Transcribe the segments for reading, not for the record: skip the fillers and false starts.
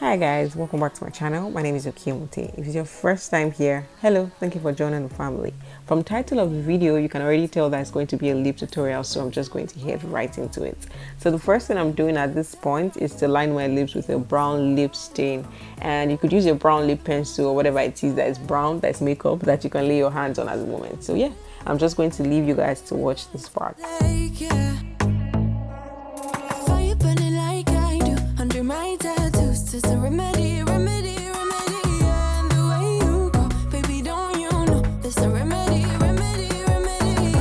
Hi guys, welcome back to my channel. My name is Okemute. If it's your first time here, hello, thank you for joining the family. From the title of the video, you can already tell that it's going to be a lip tutorial, so I'm just going to head right into it. So the first thing I'm doing at this point is to line my lips with a brown lip stain, and you could use your brown lip pencil or whatever it is that is brown, that's makeup, that you can lay your hands on at the moment. So yeah, I'm just going to leave you guys to watch this part. It's a remedy, remedy, remedy, and the way you go, baby, don't you know? It's a remedy, remedy, remedy,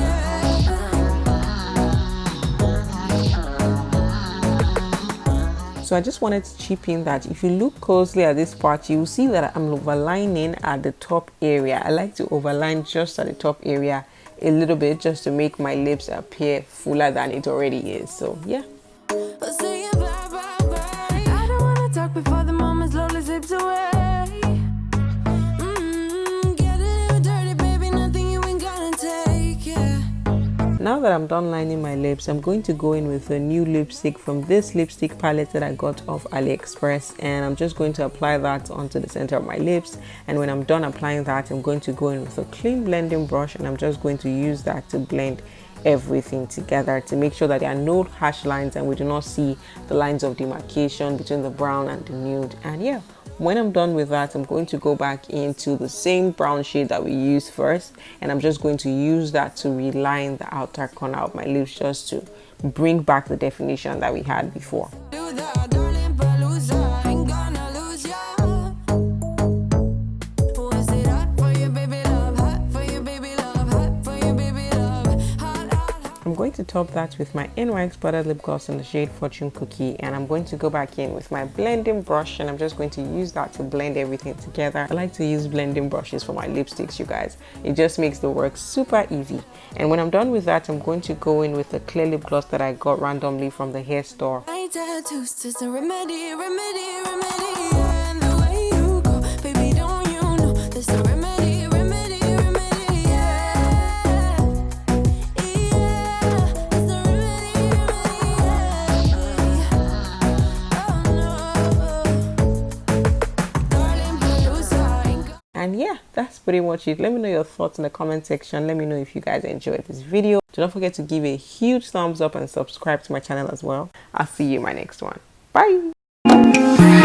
So I just wanted to chip in that if you look closely at this part, you will see that I'm overlining at the top area. I like to overline just at the top area a little bit just to make my lips appear fuller than it already is. So yeah. before the moment slowly slips away. Get a little dirty, baby, nothing you ain't gonna take, yeah. Now that I'm done lining my lips, I'm going to go in with a new lipstick from this lipstick palette that I got off AliExpress, and I'm just going to apply that onto the center of my lips. And when I'm done applying that, I'm going to go in with a clean blending brush, and I'm just going to use that to blend everything together to make sure that there are no harsh lines and we do not see the lines of demarcation between the brown and the nude. And yeah, when I'm done with that, I'm going to go back into the same brown shade that we used first, and I'm just going to use that to reline the outer corner of my lips just to bring back the definition that we had before. I'm going to top that with my NYX Butter Lip Gloss in the shade Fortune Cookie, and I'm going to go back in with my blending brush, and I'm just going to use that to blend everything together. I like to use blending brushes for my lipsticks, you guys. It just makes the work super easy. And when I'm done with that, I'm going to go in with the clear lip gloss that I got randomly from the hair store. And yeah, that's pretty much it. Let me know your thoughts in the comment section. Let me know if you guys enjoyed this video. Do not forget to give a huge thumbs up and subscribe to my channel as well. I'll see you in my next one. Bye.